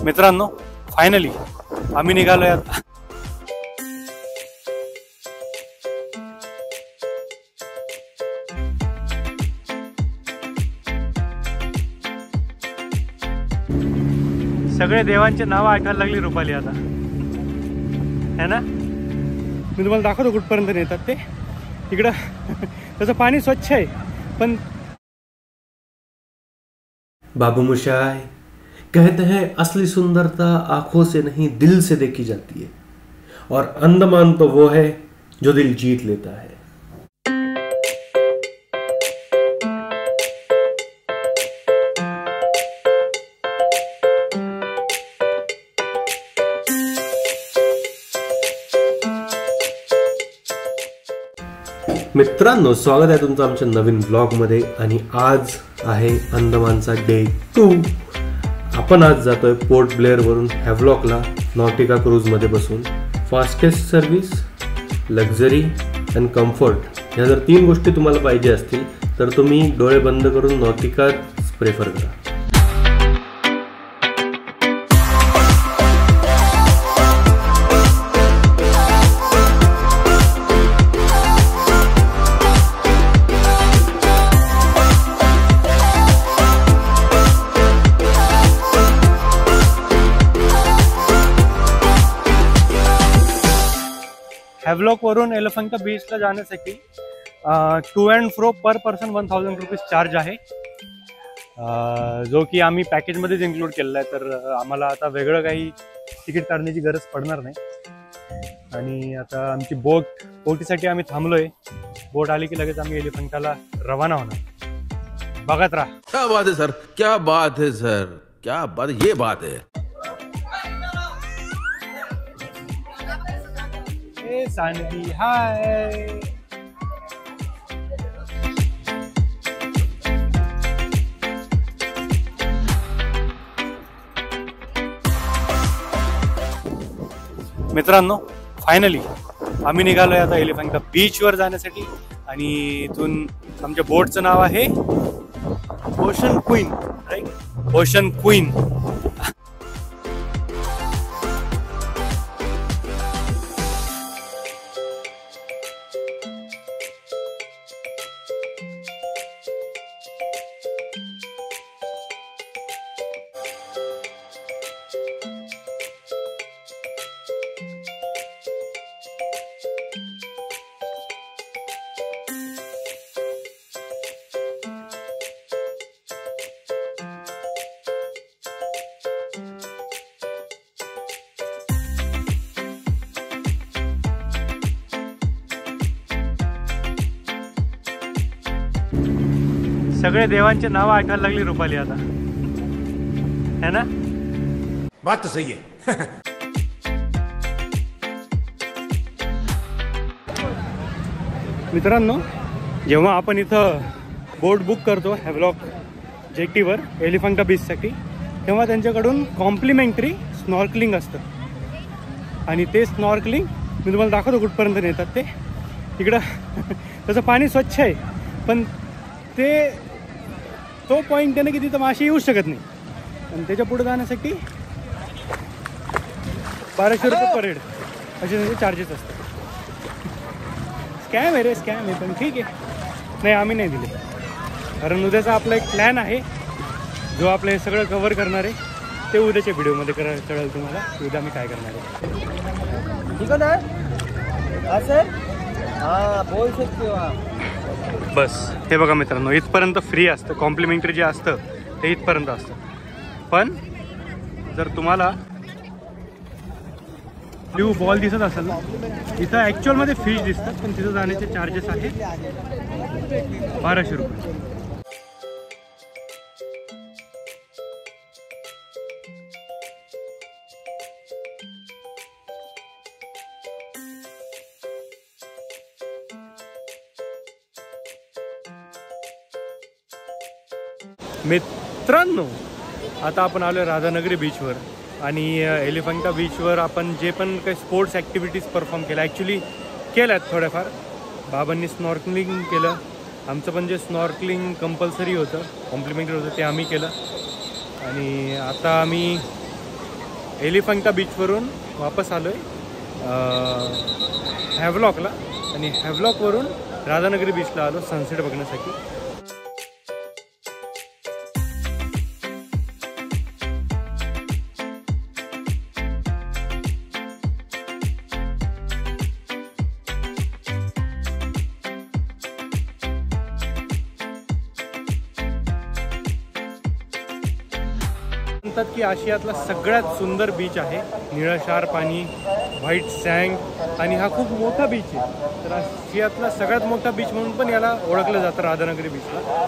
मित्रांनो, फायनली आम्ही निघालोय आता. सगळे देवांचे नाव आठवायला लागली रुपाली आता, है ना. मी तुम्हाला दाखवतो कुठपर्यंत नेतात ते. इकडं त्याचं पाणी स्वच्छ आहे, पण बाबू मोशाय कहते हैं असली सुंदरता आंखों से नहीं दिल से देखी जाती है, और अंडमान तो वो है जो दिल जीत लेता है. मित्रांनो, स्वागत आहे तुमचं आमच्या नवीन ब्लॉग मध्ये. आणि आज आहे अंदमानचा डे 2. आपण आज जातोय पोर्ट ब्लेअर वरून हॅव्लॉकला नॉटिका क्रूज मध्ये बसून. Fastest service, luxury and comfort, ह्या जर 3 गोष्टी तुम्हाला पाहिजे असतील तर तुम्ही डोळे बंद करून नॉटिकाच प्रेफर करा. हॅव्लॉक वरून एलिफंटा बीचला जाण्यासाठी टू अँड फ्रो पर पर्सन 1000 रुपीज चार्ज आहे, जो की आम्ही पॅकेजमध्येच इन्क्लूड केलेला आहे. तर आम्हाला आता वेगळं काही तिकीट काढण्याची गरज पडणार नाही. आणि आता आमची बोटीसाठी आम्ही थांबलोय. बोट आली की लगेच आम्ही एलिफंटाला रवाना होणार. बघत राहा. क्या बात है सर, क्या बात है सर, क्या बात, ये बात है. सांडी हाय. मित्रांनो, फायनली आम्ही निघालोय आता एलिफंटा बीचवर जाण्यासाठी. आणि इथून आमच्या बोटचं नाव आहे ocean queen, right, ocean queen. सगळे देवांचे नाव आठवायला लागली रुपाली आता, है ना. बात तो सही है. मित्रांनो, जेव्हा आपण इथं बोट बुक करतो हॅव्लॉक जेटीवर एलिफंटा बीचसाठी, तेव्हा त्यांच्याकडून कॉम्प्लिमेंटरी स्नॉर्कलिंग असतं. आणि ते स्नॉर्कलिंग मी तुम्हाला दाखवतो कुठपर्यंत नेतात ते. इकडं त्याचं पाणी स्वच्छ आहे, पण तो पॉईंट आहे ना की तिथं मासे येऊ शकत नाही. आणि त्याच्या पुढे जाण्यासाठी 1200 रुपये पर हेड असे त्याचे चार्जेस असतात. स्कॅम आहे रे, स्कॅम आहे. पण ठीक आहे, नाही आम्ही नाही दिले, कारण उद्याचा आपला एक प्लॅन आहे जो आपलं हे सगळं कव्हर करणार आहे. ते उद्याच्या व्हिडिओमध्ये कळेल तुम्हाला उद्या मी काय करणार आहे. ठीक आहे सर, हां बोल शकते हो. बस हे बघा मित्रांनो, इथपर्यंत फ्री असतं. कॉम्प्लिमेंटरी जे असतं ते इथपर्यंत असतं. पण जर तुम्हाला ब्ल्यू बॉल दिसत असेल ना, इथं ॲक्च्युअलमध्ये फिश दिसतात, पण तिथं जाण्याचे चार्जेस आहेत 1200 रुपये. मित्रांनो, आता आपण आलोय राधानगरी बीचवर. आणि एलिफंटा बीचवर आपण जे पण काही स्पोर्ट्स ॲक्टिव्हिटीज परफॉर्म केल्या ॲक्च्युली केल्यात थोड्याफार. बाबांनी स्नॉर्कलिंग केलं, आमचं पण जे स्नॉर्कलिंग कंपल्सरी होतं, कॉम्प्लिमेंटरी होतं ते आम्ही केलं. आणि आता आम्ही एलिफंटा बीचवरून वापस आलो आहे हॅव्हलॉकला आणि हॅव्हलॉकवरून राधानगरी बीचला आलो सनसेट बघण्यासाठी. म्हणतात की आशियातला सगळ्यात सुंदर बीच आहे, निळशार पाणी, व्हाईट सँड आणि हा खूप मोठा बीच आहे. तर आशियातला सगळ्यात मोठा बीच म्हणून पण याला ओळखलं जातं राधानगरी बीचला.